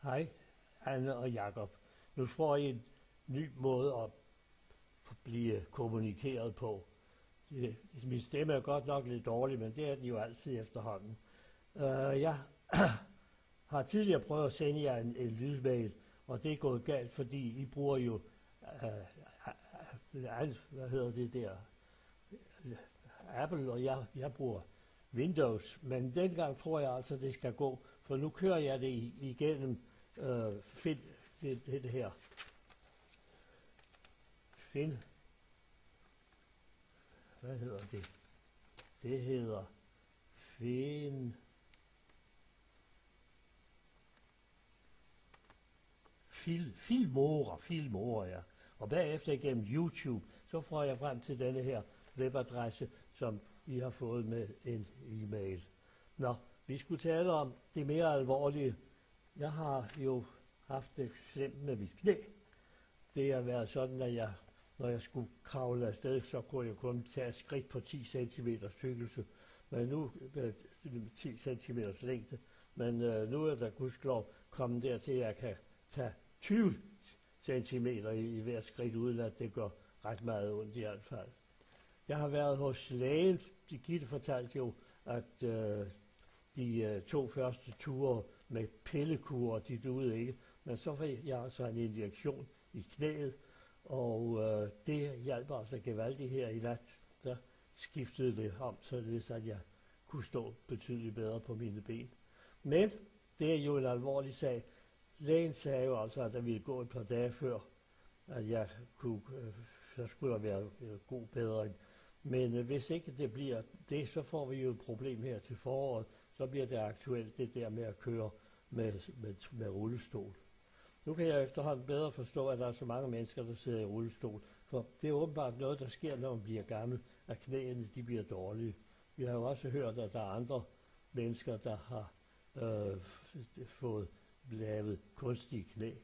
Hej, Anne og Jakob. Nu får I en ny måde at blive kommunikeret på. Min stemme er godt nok lidt dårlig, men det er den jo altid efterhånden. Jeg har tidligere prøvet at sende jer en lydmail, og det er gået galt, fordi I bruger jo, hvad hedder det der, Apple, og jeg bruger Windows. Men dengang tror jeg altså, det skal gå, for nu kører jeg det igennem det her. Find. Hvad hedder det? Det hedder Find. Filmora, ja. Og bagefter igennem YouTube, så får jeg frem til denne her webadresse, som I har fået med en e-mail. Nå, vi skulle tale om det mere alvorlige. Jeg har jo haft det slemt med mit knæ. Det har været sådan, at når jeg skulle kravle afsted, så kunne jeg kun tage et skridt på 10 cm tykkelse. Men nu 10 cm længde. Men nu er der gudskelov kommet dertil, at jeg kan tage 20 cm i hvert skridt, uden at det går ret meget ondt i hvert fald. Jeg har været hos lægen. Gitte fortalte jo, at de 2 første ture med pillekurer, de duede ikke. Men så fik jeg altså en injektion i knæet, og det hjalp altså gevaldigt her i nat. Der skiftede det om, således at jeg kunne stå betydeligt bedre på mine ben. Men det er jo en alvorlig sag. Lægen sagde jo altså, at der ville gå et par dage før, at jeg kunne, så skulle der være god bedring. Men hvis ikke det bliver det, så får vi jo et problem her til foråret. Så bliver det aktuelt, det der med at køre med rullestol. Nu kan jeg efterhånden bedre forstå, at der er så mange mennesker, der sidder i rullestol. For det er åbenbart noget, der sker, når man bliver gammel, at knæene de bliver dårlige. Vi har jo også hørt, at der er andre mennesker, der har fået lavet kunstige knæ.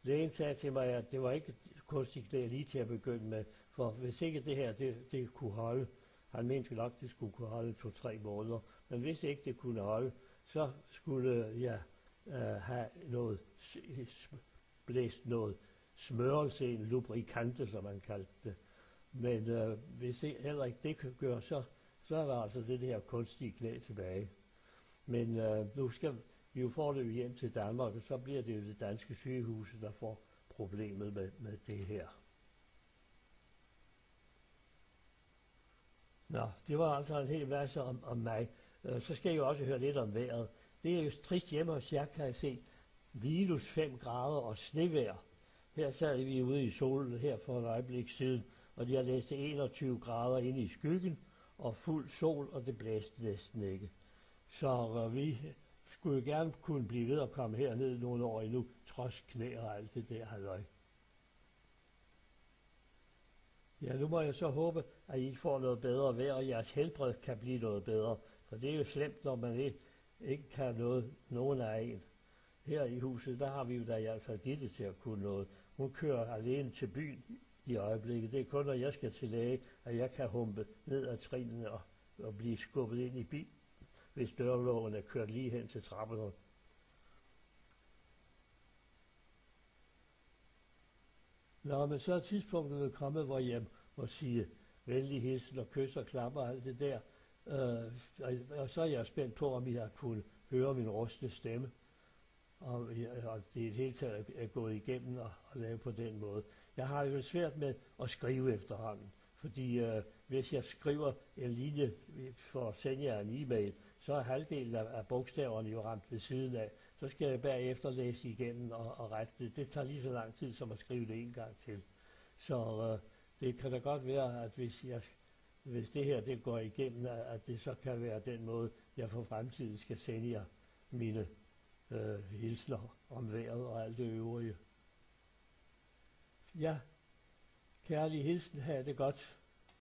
Lægen sagde til mig, at det var ikke kunstige knæ lige til at begynde med, for hvis ikke det her det kunne holde, han mente nok, det skulle kunne holde 2-3 måneder, men hvis ikke det kunne holde, så skulle jeg have blæst noget smørelse, en lubrikante, som man kaldte det. Men hvis heller ikke det kan gøre, så er der altså det her kunstige knæ tilbage. Men nu skal vi jo forløbe hjem til Danmark, og så bliver det jo det danske sygehus, der får problemet med det her. Nå, det var altså en hel masse om mig. Så skal jeg jo også høre lidt om vejret. Det er jo trist hjemme hos jer, kan jeg se. -5 grader og snevejr. Her sad vi ude i solen her for et øjeblik siden, og de har læst 21 grader inde i skyggen, og fuld sol, og det blæste næsten ikke. Så vi skulle jo gerne kunne blive ved at komme herned nogle år endnu, trods knæ og alt det der halløj. Ja, nu må jeg så håbe, at I får noget bedre vejr, og jeres helbred kan blive noget bedre. For det er jo slemt, når man ikke kan nogen af en. Her i huset, der har vi jo da i hvert fald Gitte til at kunne noget. Hun kører alene til byen i øjeblikket. Det er kun, når jeg skal til læge, at jeg kan humpe ned ad trinene og blive skubbet ind i bil, hvis dørlågen er kørt lige hen til trapperne. Nå, men så er tidspunktet kommet, hvor jeg må sige venlig hilsen og kys og klapper og alt det der. Og så er jeg spændt på, om I har kunnet høre min rustne stemme. Og det er hele taget er gået igennem og lave på den måde. Jeg har jo svært med at skrive efterhånden, fordi hvis jeg skriver en linje for at sende jer en e-mail, så er halvdelen af bogstaverne jo ramt ved siden af. Så skal jeg bagefter læse igennem og rette det. Det tager lige så lang tid som at skrive det en gang til. Så det kan da godt være, at hvis det her det går igennem, at det så kan være den måde, jeg for fremtiden skal sende jer mine hilsner om vejret og alt det øvrige. Ja, kærlig hilsen, have det godt.